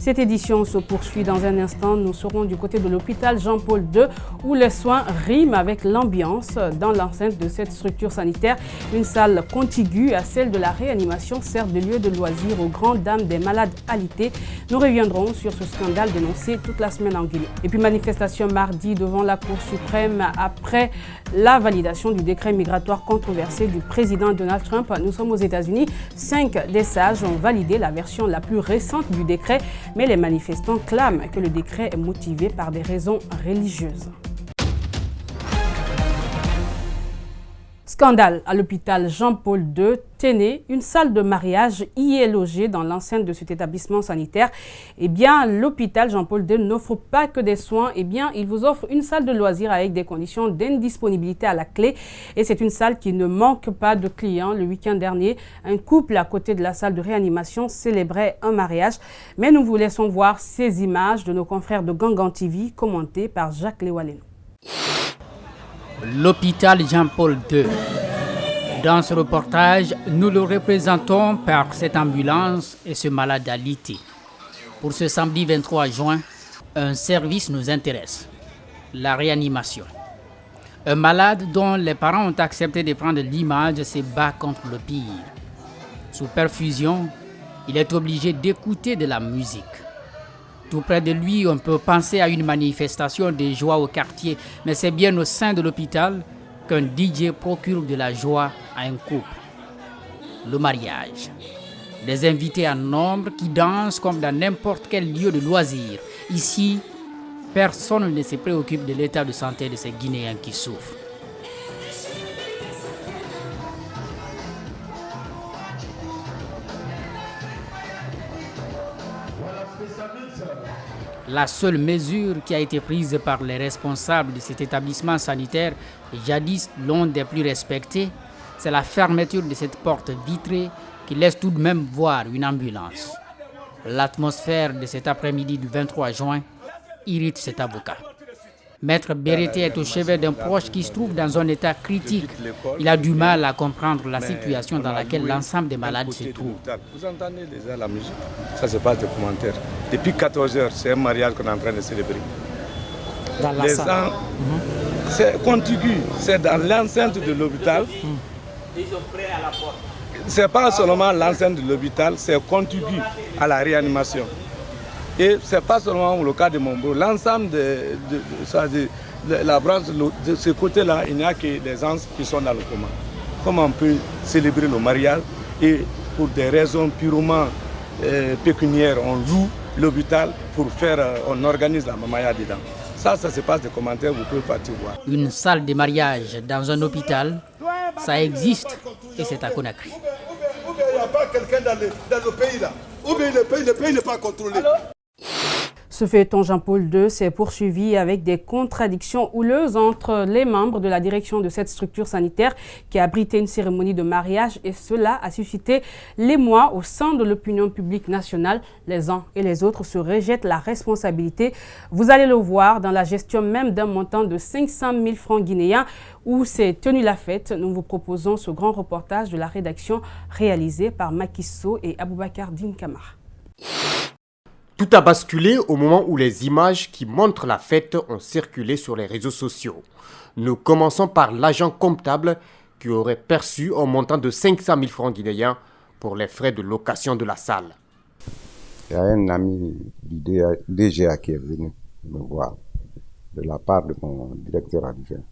Cette édition se poursuit dans un instant. Nous serons du côté de l'hôpital Jean-Paul II où les soins riment avec l'ambiance. Dans l'enceinte de cette structure sanitaire, une salle contiguë à celle de la réanimation sert de lieu de loisir aux grandes dames des malades alités. Nous reviendrons sur ce scandale dénoncé toute la semaine en Guinée. Et puis manifestation mardi devant la Cour suprême après la validation du décret migratoire controversé du président Donald Trump. Nous sommes aux États-Unis. 5 des sages ont validé la version la plus récente du décret. Mais les manifestants clament que le décret est motivé par des raisons religieuses. Scandale à l'hôpital Jean-Paul II, Téné, une salle de mariage y est logée dans l'enceinte de cet établissement sanitaire. L'hôpital Jean-Paul II n'offre pas que des soins, il vous offre une salle de loisirs avec des conditions d'indisponibilité à la clé. Et c'est une salle qui ne manque pas de clients. Le week-end dernier, un couple à côté de la salle de réanimation célébrait un mariage. Mais nous vous laissons voir ces images de nos confrères de Gangan TV, commentées par Jacques Lewaleno. L'hôpital Jean-Paul II. Dans ce reportage, nous le représentons par cette ambulance et ce malade alité. Pour ce samedi 23 juin, un service nous intéresse, la réanimation. Un malade dont les parents ont accepté de prendre l'image se bat contre le pire. Sous perfusion, il est obligé d'écouter de la musique. Tout près de lui, on peut penser à une manifestation de joie au quartier, mais c'est bien au sein de l'hôpital qu'un DJ procure de la joie à un couple. Le mariage. Des invités en nombre qui dansent comme dans n'importe quel lieu de loisir. Ici, personne ne se préoccupe de l'état de santé de ces Guinéens qui souffrent. La seule mesure qui a été prise par les responsables de cet établissement sanitaire, jadis l'un des plus respectés, c'est la fermeture de cette porte vitrée qui laisse tout de même voir une ambulance. L'atmosphère de cet après-midi du 23 juin irrite cet avocat. Maître Bérété est au chevet d'un proche qui se trouve dans un état critique. Il a du mal à comprendre la situation dans laquelle l'ensemble des malades se trouvent. Vous entendez déjà la musique? Ça se passe des commentaires. Depuis 14 heures, c'est un mariage qu'on est en train de célébrer. Dans la salle. C'est contigu, c'est dans l'enceinte de l'hôpital. Ils sont prêts à la porte. C'est pas seulement l'enceinte de l'hôpital, c'est contigu à la réanimation. Et ce n'est pas seulement le cas de Montbro. L'ensemble de la branche, de ce côté-là, il n'y a que des gens qui sont dans le coma. Comment on peut célébrer le mariage et pour des raisons purement pécuniaires, on loue l'hôpital pour on organise la mamaya dedans. Ça se passe des commentaires, vous pouvez partir voir. Une salle de mariage dans un hôpital, ça existe et c'est à Conakry. Ou bien il n'y a pas quelqu'un dans le pays là. Ou bien le pays n'est pas contrôlé. Ce feuilleton Jean-Paul II s'est poursuivi avec des contradictions houleuses entre les membres de la direction de cette structure sanitaire qui a abrité une cérémonie de mariage et cela a suscité l'émoi au sein de l'opinion publique nationale. Les uns et les autres se rejettent la responsabilité. Vous allez le voir dans la gestion même d'un montant de 500 000 francs guinéens où s'est tenue la fête. Nous vous proposons ce grand reportage de la rédaction réalisé par Makisso et Aboubakar Din Kamara. Tout a basculé au moment où les images qui montrent la fête ont circulé sur les réseaux sociaux. Nous commençons par l'agent comptable qui aurait perçu un montant de 500 000 francs guinéens pour les frais de location de la salle. Il y a un ami du DGA qui est venu me voir de la part de mon directeur adjoint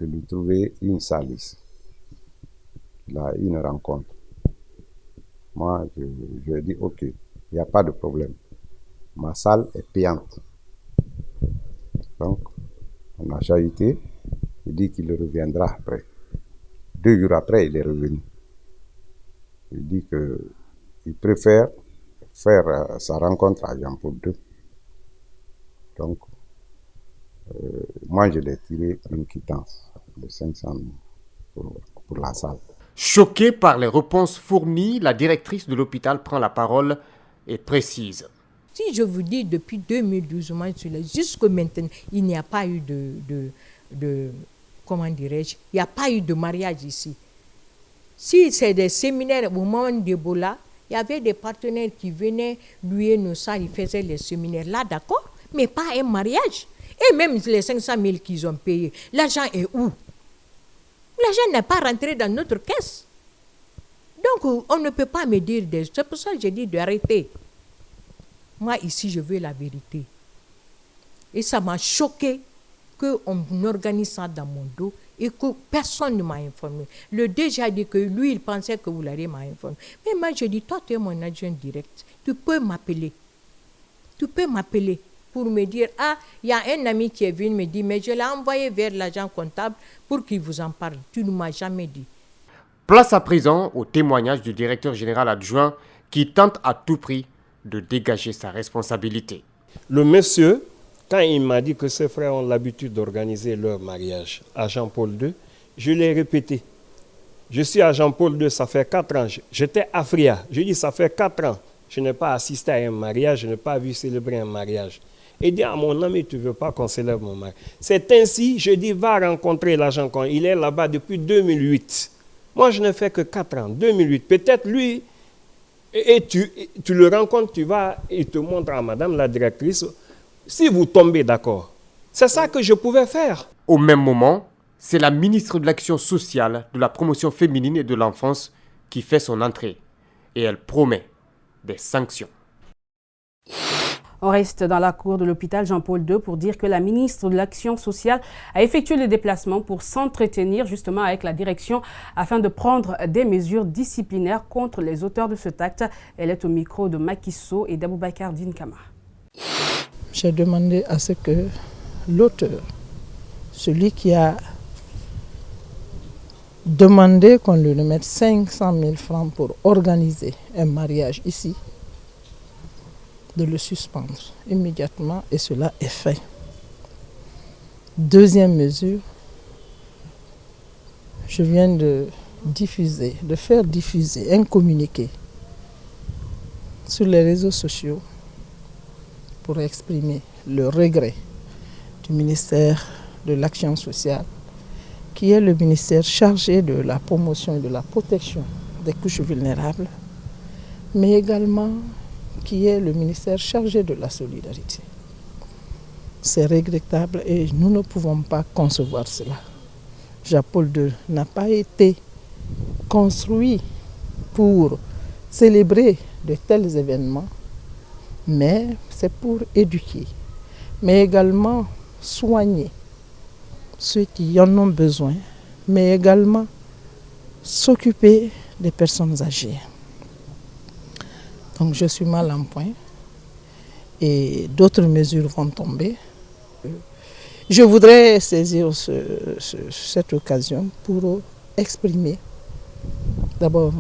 de lui trouver une salle ici. Il a une rencontre. Moi, je lui ai dit, ok, il n'y a pas de problème. Ma salle est payante. Donc, on a chahuté. Il dit qu'il reviendra après. 2 jours après, il est revenu. Il dit qu'il préfère faire sa rencontre à Jean-Paul II. Donc, moi, je l'ai tiré une quittance de 500 000 pour la salle. Choquée par les réponses fournies, la directrice de l'hôpital prend la parole et précise. Si je vous dis depuis 2012, jusqu'à maintenant, il n'y a pas eu comment dirais-je, il n'y a pas eu de mariage ici. Si c'est des séminaires au moment d'Ebola, Il y avait des partenaires qui venaient louer nos salles, ils faisaient les séminaires là, d'accord, mais pas un mariage. Et même les 500 000 qu'ils ont payés, l'argent est où? L'argent n'est pas rentré dans notre caisse. Donc, on ne peut pas me dire des... C'est pour ça que j'ai dit d'arrêter. Moi, ici, je veux la vérité. Et ça m'a choqué qu'on organise ça dans mon dos et que personne ne m'a informé. Le DG a dit que lui, il pensait que vous l'allez m'informer. Mais moi, je dis, toi, tu es mon adjoint direct. Tu peux m'appeler. Tu peux m'appeler pour me dire, ah, il y a un ami qui est venu me dire, mais je l'ai envoyé vers l'agent comptable pour qu'il vous en parle. Tu ne m'as jamais dit. Place à présent au témoignage du directeur général adjoint qui tente à tout prix de dégager sa responsabilité. Le monsieur, quand il m'a dit que ses frères ont l'habitude d'organiser leur mariage à Jean-Paul II, je l'ai répété. Je suis à Jean-Paul II, ça fait 4 ans. J'étais à Fria. Je dis, ça fait 4 ans. Je n'ai pas assisté à un mariage, je n'ai pas vu célébrer un mariage. Il dit à mon ami, tu ne veux pas qu'on célèbre mon mariage. C'est ainsi, je dis, va rencontrer l'agent comptable. Il est là-bas depuis 2008. Moi, je n'ai fait que 4 ans, 2008. Peut-être lui, et tu le rencontres, tu vas, il te montre à madame la directrice, si vous tombez d'accord. C'est ça que je pouvais faire. Au même moment, c'est la ministre de l'Action sociale, de la promotion féminine et de l'enfance qui fait son entrée. Et elle promet des sanctions. On reste dans la cour de l'hôpital Jean-Paul II pour dire que la ministre de l'Action sociale a effectué le déplacement pour s'entretenir justement avec la direction afin de prendre des mesures disciplinaires contre les auteurs de cet acte. Elle est au micro de Macky Sall et d'Aboubacar Dinkama. J'ai demandé à ce que l'auteur, celui qui a demandé qu'on lui remette 500 000 francs pour organiser un mariage ici, de le suspendre immédiatement, et cela est fait. Deuxième mesure, je viens de faire diffuser un communiqué sur les réseaux sociaux pour exprimer le regret du ministère de l'Action sociale, qui est le ministère chargé de la promotion et de la protection des couches vulnérables, mais également qui est le ministère chargé de la solidarité. C'est regrettable et nous ne pouvons pas concevoir cela. Jean-Paul II n'a pas été construit pour célébrer de tels événements, mais c'est pour éduquer, mais également soigner ceux qui en ont besoin, mais également s'occuper des personnes âgées. Donc je suis mal en point et d'autres mesures vont tomber. Je voudrais saisir cette occasion pour exprimer, d'abord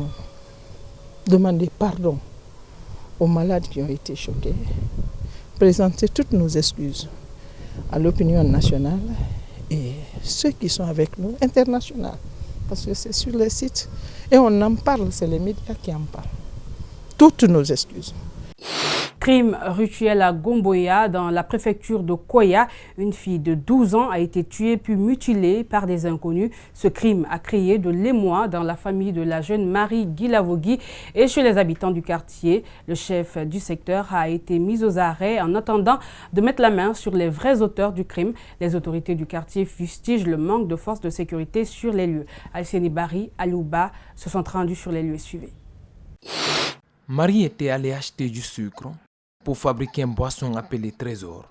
demander pardon aux malades qui ont été choqués, présenter toutes nos excuses à l'opinion nationale et ceux qui sont avec nous, internationaux, parce que c'est sur les sites et on en parle, c'est les médias qui en parlent. Toutes nos excuses. Crime rituel à Gomboya, dans la préfecture de Koya. Une fille de 12 ans a été tuée puis mutilée par des inconnus. Ce crime a créé de l'émoi dans la famille de la jeune Marie Guilavogui et chez les habitants du quartier. Le chef du secteur a été mis aux arrêts en attendant de mettre la main sur les vrais auteurs du crime. Les autorités du quartier fustigent le manque de forces de sécurité sur les lieux. Alceni Bari, Alouba se sont rendus sur les lieux suivis. Marie était allée acheter du sucre pour fabriquer une boisson appelée Trésor.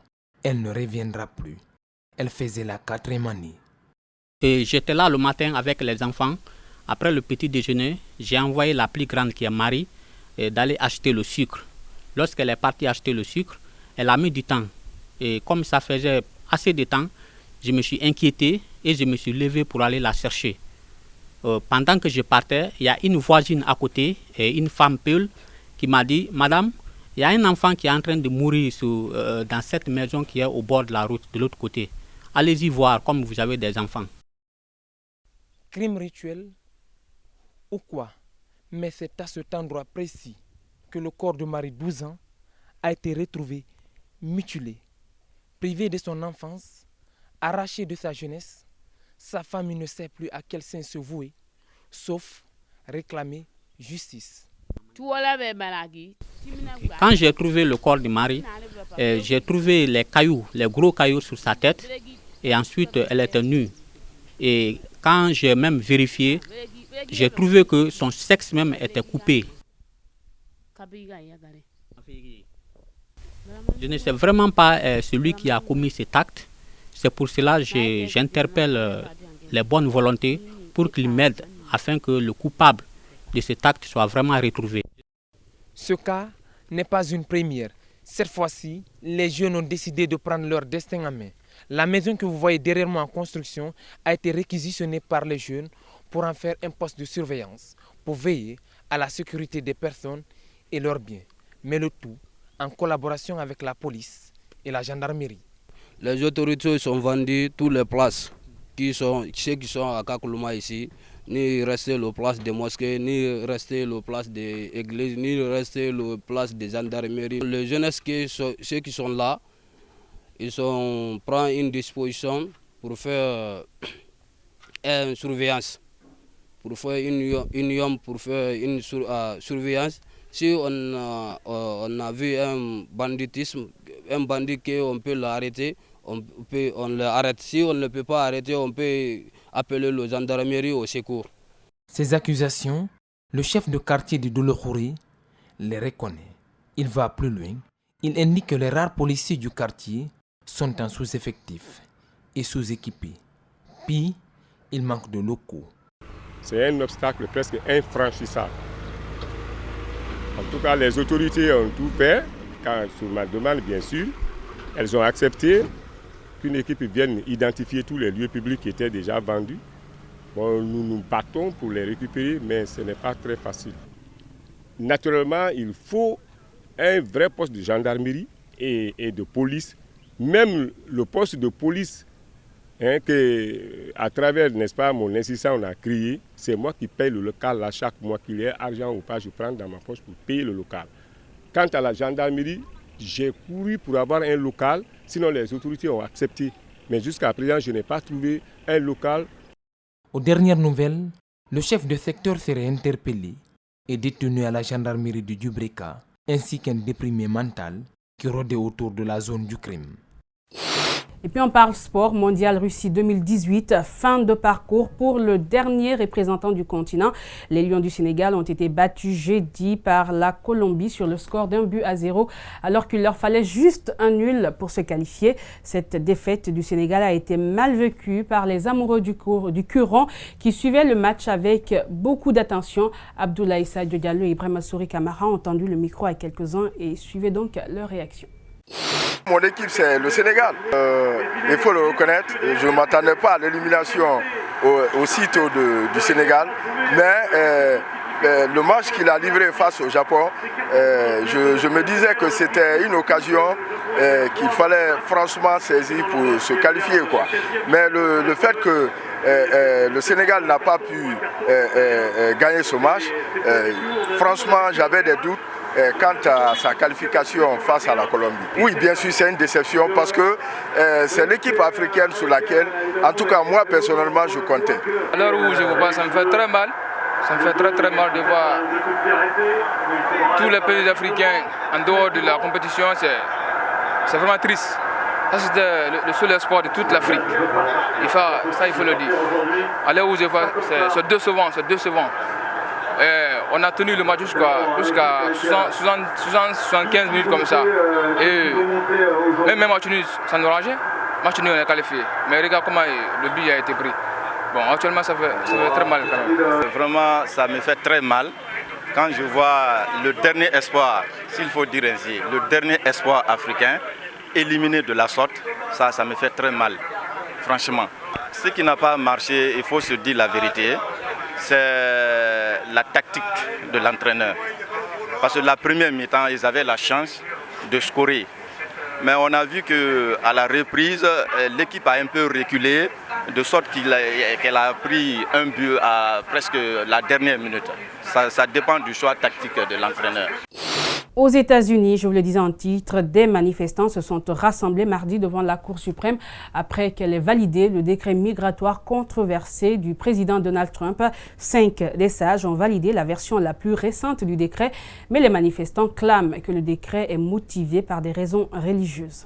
Elle ne reviendra plus. Elle faisait la 4e année. Et j'étais là le matin avec les enfants. Après le petit déjeuner, j'ai envoyé la plus grande qui est Marie d'aller acheter le sucre. Lorsqu'elle est partie acheter le sucre, elle a mis du temps. Et comme ça faisait assez de temps, je me suis inquiété et je me suis levé pour aller la chercher. Pendant que je partais, il y a une voisine à côté, une femme peule, qui m'a dit, Madame, il y a un enfant qui est en train de mourir dans cette maison qui est au bord de la route, de l'autre côté. Allez-y voir comme vous avez des enfants. Crime rituel ou quoi? Mais c'est à cet endroit précis que le corps de Marie, 12 ans, a été retrouvé mutilé, privé de son enfance, arraché de sa jeunesse. Sa famille ne sait plus à quel sein se vouer, sauf réclamer justice. Quand j'ai trouvé le corps de Marie, j'ai trouvé les cailloux, les gros cailloux sur sa tête. Et ensuite, elle était nue. Et quand j'ai même vérifié, j'ai trouvé que son sexe même était coupé. Je ne sais vraiment pas celui qui a commis cet acte. C'est pour cela que j'interpelle les bonnes volontés pour qu'ils m'aident afin que le coupable de cet acte soit vraiment retrouvé. Ce cas n'est pas une première. Cette fois-ci, les jeunes ont décidé de prendre leur destin en main. La maison que vous voyez derrière moi en construction a été réquisitionnée par les jeunes pour en faire un poste de surveillance, pour veiller à la sécurité des personnes et leurs biens. Mais le tout en collaboration avec la police et la gendarmerie. Les autorités sont vendues toutes les places, ceux qui sont à Kakuluma ici, ni rester la place des mosquées, ni rester la place des églises, ni rester la place des gendarmeries. Les jeunes, ceux qui sont là, ils prennent une disposition pour faire une surveillance, pour faire une surveillance. Si on a vu un banditisme, un bandit qu'on peut l'arrêter, on l'arrête. Si on ne peut pas arrêter, on peut appeler la gendarmerie au secours. Ces accusations, le chef de quartier de Dolokhoury les reconnaît. Il va plus loin. Il indique que les rares policiers du quartier sont en sous-effectif et sous-équipés. Puis, il manque de locaux. C'est un obstacle presque infranchissable. En tout cas, les autorités ont tout fait, sur ma demande bien sûr. Elles ont accepté qu'une équipe vienne identifier tous les lieux publics qui étaient déjà vendus. Bon, nous nous battons pour les récupérer, mais ce n'est pas très facile. Naturellement, il faut un vrai poste de gendarmerie et de police. Même le poste de police, que à travers, n'est-ce pas, mon insistance, on a créé, c'est moi qui paye le local à chaque mois, qu'il y ait argent ou pas, je prends dans ma poche pour payer le local. Quant à la gendarmerie, j'ai couru pour avoir un local, sinon les autorités ont accepté. Mais jusqu'à présent, je n'ai pas trouvé un local. Aux dernières nouvelles, le chef de secteur serait interpellé et détenu à la gendarmerie de Dubreka, ainsi qu'un déprimé mental qui rôdait autour de la zone du crime. Et puis on parle sport, Mondial Russie 2018, fin de parcours pour le dernier représentant du continent. Les Lions du Sénégal ont été battus jeudi par la Colombie sur le score d'1-0 alors qu'il leur fallait juste un nul pour se qualifier. Cette défaite du Sénégal a été mal vécue par les amoureux du Curon qui suivaient le match avec beaucoup d'attention. Abdoulaye Sadio Diallo et Ibrahima Souri Kamara ont tendu le micro à quelques-uns et suivaient donc leur réaction. Mon équipe, c'est le Sénégal. Il faut le reconnaître. Je ne m'attendais pas à l'élimination aussitôt du Sénégal. Mais le match qu'il a livré face au Japon, je me disais que c'était une occasion qu'il fallait franchement saisir pour se qualifier, quoi. Mais le fait que le Sénégal n'a pas pu gagner ce match, franchement, j'avais des doutes quant à sa qualification face à la Colombie. Oui, bien sûr, c'est une déception parce que c'est l'équipe africaine sur laquelle, en tout cas moi personnellement, je comptais. À l'heure où je vous parle, ça me fait très mal. Ça me fait très mal de voir tous les pays africains en dehors de la compétition. C'est vraiment triste. Ça, c'était le seul espoir de toute l'Afrique. Ça, il faut le dire. À l'heure où je vois, c'est décevant. On a tenu le match jusqu'à 75 minutes comme ça. Et même match nul, ça nous rangeait. Match nul, on est qualifié. Mais regarde comment le but a été pris. Bon, actuellement, ça fait très mal quand même. Vraiment, ça me fait très mal quand je vois le dernier espoir, s'il faut dire ainsi, le dernier espoir africain éliminé de la sorte. Ça me fait très mal, franchement. Ce qui n'a pas marché, il faut se dire la vérité, c'est la tactique de l'entraîneur. Parce que la première mi-temps, ils avaient la chance de scorer. Mais on a vu qu'à la reprise, l'équipe a un peu reculé, de sorte qu'elle a pris un but à presque la dernière minute. Ça dépend du choix tactique de l'entraîneur. Aux États-Unis, je vous le disais en titre, des manifestants se sont rassemblés mardi devant la Cour suprême après qu'elle ait validé le décret migratoire controversé du président Donald Trump. 5 des sages ont validé la version la plus récente du décret, mais les manifestants clament que le décret est motivé par des raisons religieuses.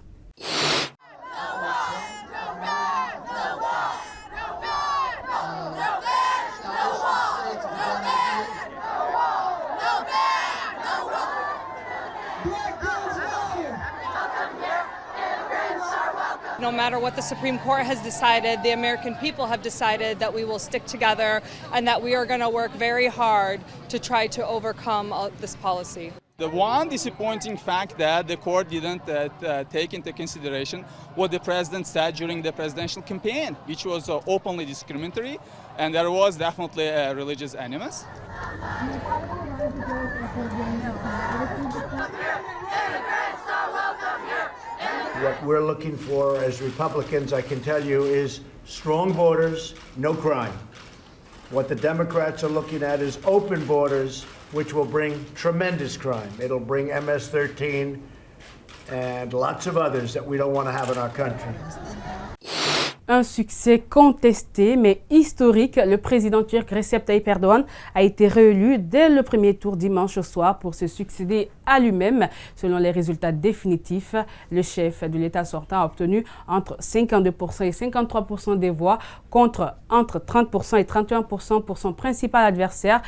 No matter what the Supreme Court has decided, the American people have decided that we will stick together and that we are going to work very hard to try to overcome this policy. The one disappointing fact that the court didn't take into consideration what the president said during the presidential campaign, which was openly discriminatory, and there was definitely a religious animus. What we're looking for as Republicans, I can tell you, is strong borders, no crime. What the Democrats are looking at is open borders, which will bring tremendous crime. It'll bring MS-13 and lots of others that we don't want to have in our country. Un succès contesté mais historique, le président turc Recep Tayyip Erdogan a été réélu dès le premier tour dimanche soir pour se succéder à lui-même. Selon les résultats définitifs, le chef de l'État sortant a obtenu entre 52% et 53% des voix contre entre 30% et 31% pour son principal adversaire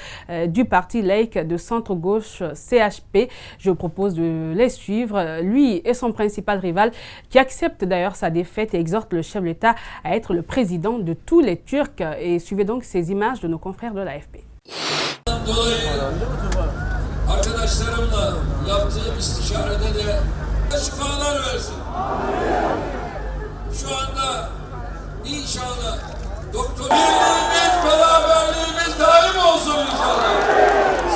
du parti laïque de centre-gauche CHP. Je vous propose de les suivre, lui et son principal rival qui accepte d'ailleurs sa défaite et exhorte le chef de l'État à être le président de tous les Turcs. Et suivez donc ces images de nos confrères de l'AFP. Arkadaşlarımla yaptığım istişarede de şifalar versin. Şu anda inşallah doktor birliğimiz, beraberliğimiz daim olsun inşallah.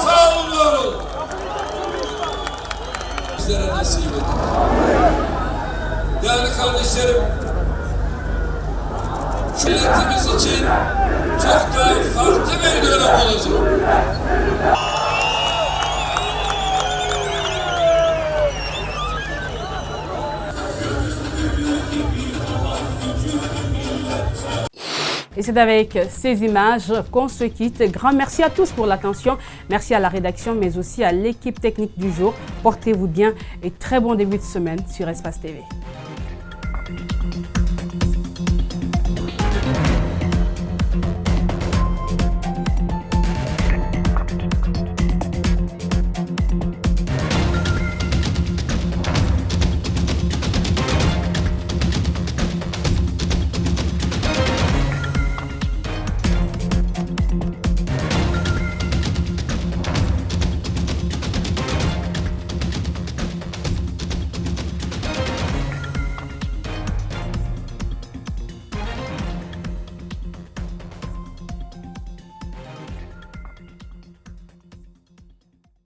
Sağ olun, var olun. Bizlere nasip edin. Değerli kardeşlerim, milletimiz için çok daha farklı bir dönem olacak. Et c'est avec ces images qu'on se quitte. Grand merci à tous pour l'attention. Merci à la rédaction, mais aussi à l'équipe technique du jour. Portez-vous bien et très bon début de semaine sur Espace TV.